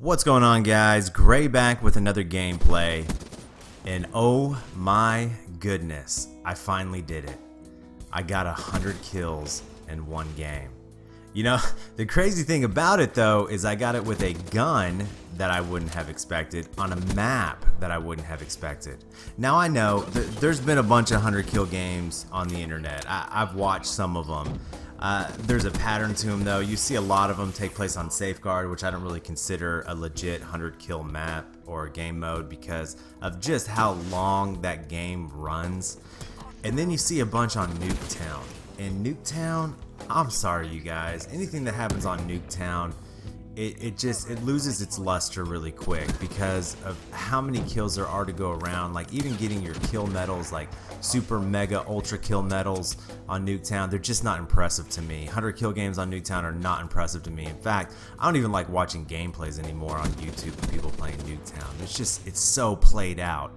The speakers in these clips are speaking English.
What's going on, guys? Gray back with another gameplay, and oh my goodness, I finally did it. I got 100 kills in one game. You know, the crazy thing about it though is I got it with a gun that I wouldn't have expected on a map that I wouldn't have expected. Now I know there's been a bunch of 100 kill games on the internet. I've watched some of them. There's a pattern to them though. You see a lot of them take place on Safeguard, which I don't really consider a legit 100 kill map or game mode because of just how long that game runs. And then you see a bunch on Nuketown. And Nuketown, I'm sorry you guys, anything that happens on Nuketown, it loses its luster really quick because of how many kills there are to go around. Like even getting your kill medals, like super mega ultra kill medals on Nuketown, they're just not impressive to me. 100 kill games on Nuketown are not impressive to me. In fact, I don't even like watching gameplays anymore on YouTube of people playing Nuketown. It's so played out.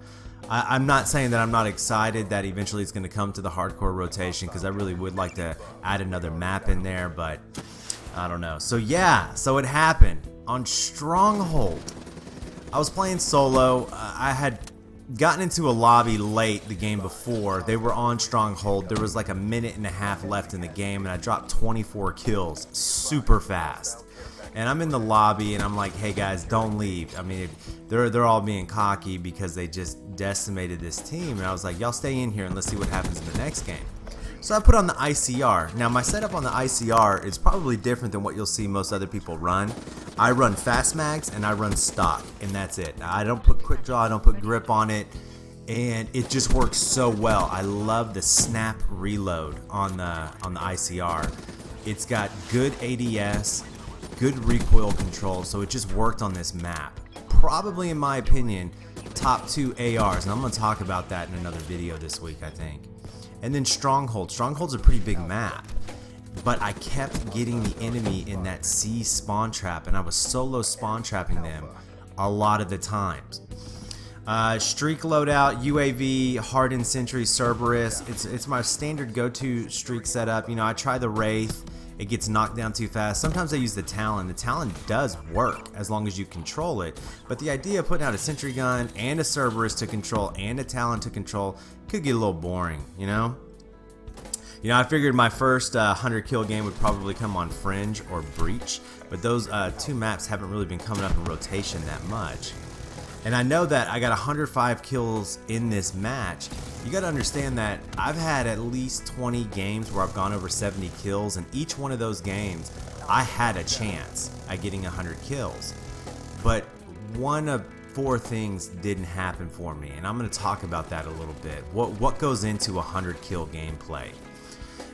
I'm not saying that I'm not excited that eventually it's going to come to the hardcore rotation, because I really would like to add another map in there, but I don't know. So yeah, so it happened on Stronghold. I was playing solo. I had gotten into a lobby late the game before. They were on Stronghold. There was like a minute and a half left in the game, and I dropped 24 kills super fast. And I'm in the lobby and I'm like, hey guys, don't leave. I mean, they're all being cocky because they just decimated this team. And I was like, y'all stay in here and let's see what happens in the next game. So I put on the ICR. Now my setup on the ICR is probably different than what you'll see most other people run. I run fast mags and I run stock, and that's it. I don't put quick draw, I don't put grip on it, and it just works so well. I love the snap reload on the ICR. It's got good ADS, good recoil control, so it just worked on this map. Probably, in my opinion, top 2 ARs, and I'm going to talk about that in another video this week, I think. And then Stronghold. Stronghold's a pretty big map, but I kept getting the enemy in that C spawn trap, and I was solo spawn trapping them a lot of the times. Streak loadout, UAV, Hardened Sentry, Cerberus. It's my standard go-to streak setup. You know, I try the Wraith. It gets knocked down too fast. Sometimes I use the Talon. The Talon does work as long as you control it. But the idea of putting out a sentry gun and a Cerberus to control and a Talon to control could get a little boring, you know? You know, I figured my first 100 kill game would probably come on Fringe or Breach, but those two maps haven't really been coming up in rotation that much. And I know that I got 105 kills in this match. You got to understand that I've had at least 20 games where I've gone over 70 kills, and each one of those games I had a chance at getting 100 kills. But one of 4 things didn't happen for me, and I'm going to talk about that a little bit. What goes into a 100 kill gameplay?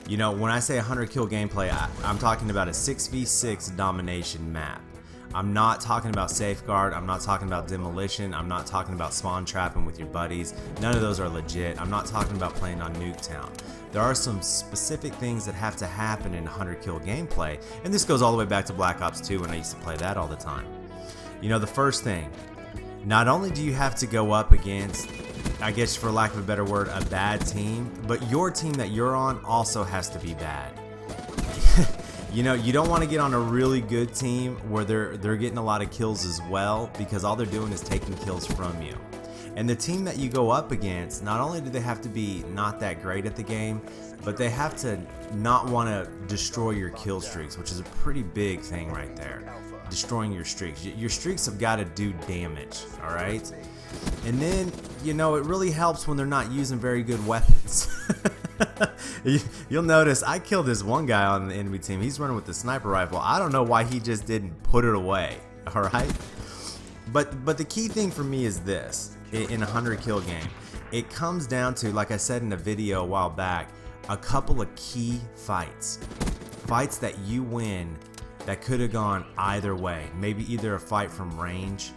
You know, when I say 100 kill gameplay, I'm talking about a 6v6 domination map. I'm not talking about Safeguard, I'm not talking about Demolition, I'm not talking about spawn trapping with your buddies. None of those are legit. I'm not talking about playing on Nuketown. There are some specific things that have to happen in 100 kill gameplay, and this goes all the way back to Black Ops 2 when I used to play that all the time. You know, the first thing, not only do you have to go up against, I guess for lack of a better word, a bad team, but your team that you're on also has to be bad. You know, you don't want to get on a really good team where they're getting a lot of kills as well, because all they're doing is taking kills from you. And the team that you go up against, not only do they have to be not that great at the game, but they have to not want to destroy your kill streaks, which is a pretty big thing right there. Destroying your streaks. Your streaks have got to do damage, alright? And then, you know, it really helps when they're not using very good weapons. You'll notice I killed this one guy on the enemy team. He's running with the sniper rifle. I don't know why he just didn't put it away. Alright? But the key thing for me is this. In a 100 kill game, it comes down to, like I said in a video a while back, a couple of key fights. Fights that you win that could have gone either way. Maybe either a fight from range,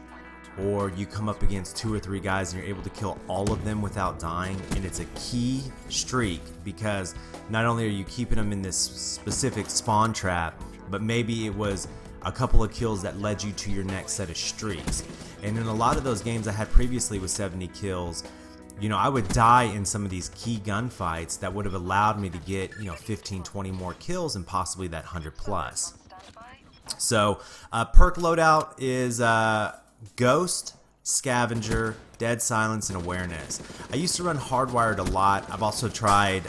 or you come up against 2 or 3 guys and you're able to kill all of them without dying, and it's a key streak because not only are you keeping them in this specific spawn trap, but maybe it was a couple of kills that led you to your next set of streaks. And in a lot of those games I had previously with 70 kills, you know, I would die in some of these key gunfights that would have allowed me to get, you know, 15, 20 more kills and possibly that 100 plus. So perk loadout is Ghost, Scavenger, Dead Silence, and Awareness. I used to run Hardwired a lot. I've also tried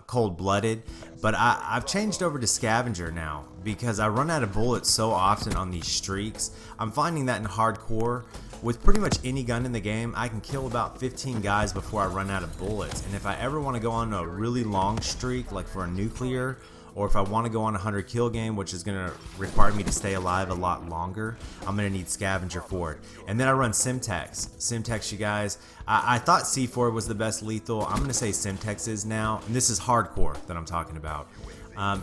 Cold Blooded, but I've changed over to Scavenger now because I run out of bullets so often on these streaks. I'm finding that in Hardcore, with pretty much any gun in the game, I can kill about 15 guys before I run out of bullets. And if I ever want to go on a really long streak, like for a nuclear, or if I want to go on a 100 kill game, which is going to require me to stay alive a lot longer, I'm going to need Scavenger for it. And then I run Simtex. Simtex, you guys, I thought C4 was the best lethal. I'm going to say Simtex is now, and this is Hardcore that I'm talking about.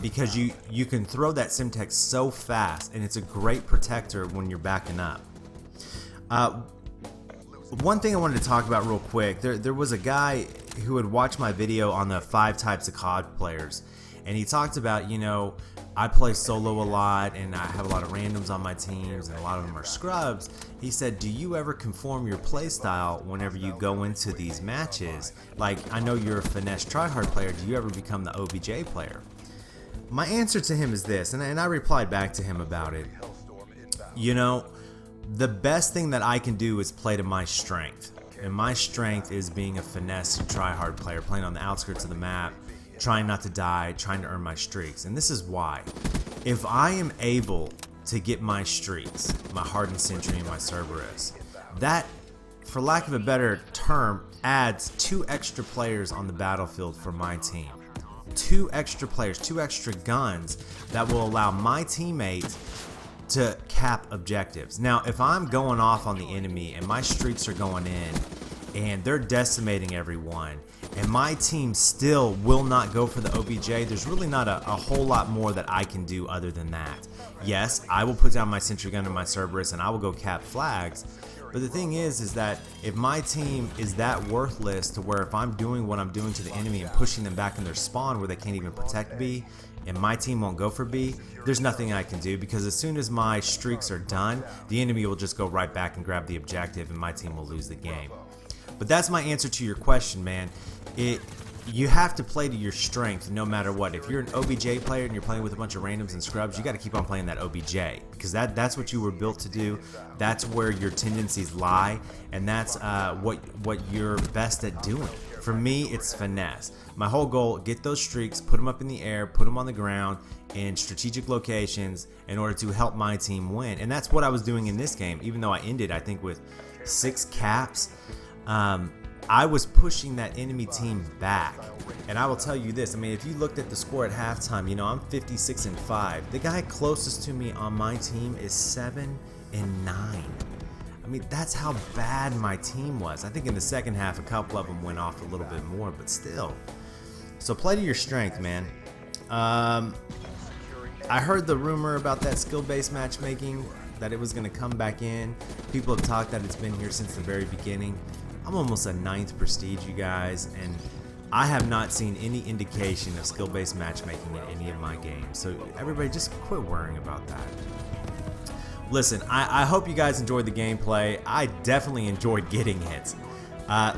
Because you can throw that Simtex so fast, and it's a great protector when you're backing up. One thing I wanted to talk about real quick, there was a guy who had watched my video on the 5 types of COD players, and he talked about, you know, I play solo a lot and I have a lot of randoms on my teams and a lot of them are scrubs. He said, do you ever conform your play style whenever you go into these matches? Like, I know you're a finesse tryhard player, do you ever become the OBJ player? My answer to him is this, and I replied back to him about it. You know, the best thing that I can do is play to my strength. And my strength is being a finesse tryhard player, playing on the outskirts of the map, trying not to die, trying to earn my streaks. And this is why. If I am able to get my streaks, my Hardened Sentry and my Cerberus, that, for lack of a better term, adds 2 extra players on the battlefield for my team. 2 extra players, 2 extra guns that will allow my teammates to cap objectives. Now, if I'm going off on the enemy and my streaks are going in and they're decimating everyone, and my team still will not go for the OBJ, there's really not a whole lot more that I can do other than that. Yes, I will put down my sentry gun and my Cerberus and I will go cap flags, but the thing is that if my team is that worthless to where if I'm doing what I'm doing to the enemy and pushing them back in their spawn where they can't even protect B, and my team won't go for B, there's nothing I can do, because as soon as my streaks are done, the enemy will just go right back and grab the objective and my team will lose the game. But that's my answer to your question, man. You have to play to your strength no matter what. If you're an OBJ player and you're playing with a bunch of randoms and scrubs, you got to keep on playing that OBJ, because that's what you were built to do. That's where your tendencies lie, and that's what you're best at doing. For me, it's finesse. My whole goal, get those streaks, put them up in the air, put them on the ground in strategic locations in order to help my team win. And that's what I was doing in this game, even though I ended, I think, with 6 caps. I was pushing that enemy team back. And I will tell you this, I mean, if you looked at the score at halftime, you know, I'm 56-5. The guy closest to me on my team is 7-9. I mean, that's how bad my team was. I think in the second half, a couple of them went off a little bit more, but still. So play to your strength, man. I heard the rumor about that skill-based matchmaking, that it was going to come back in. People have talked that it's been here since the very beginning. I'm almost a 9th prestige, you guys, and I have not seen any indication of skill-based matchmaking in any of my games. So everybody just quit worrying about that. Listen, I hope you guys enjoyed the gameplay. I definitely enjoyed getting it.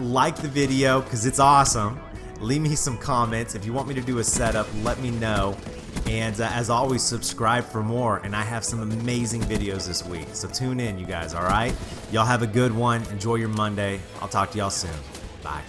Like the video, because it's awesome. Leave me some comments. If you want me to do a setup, let me know. And as always, subscribe for more. And I have some amazing videos this week. So tune in, you guys, all right? Y'all have a good one. Enjoy your Monday. I'll talk to y'all soon. Bye.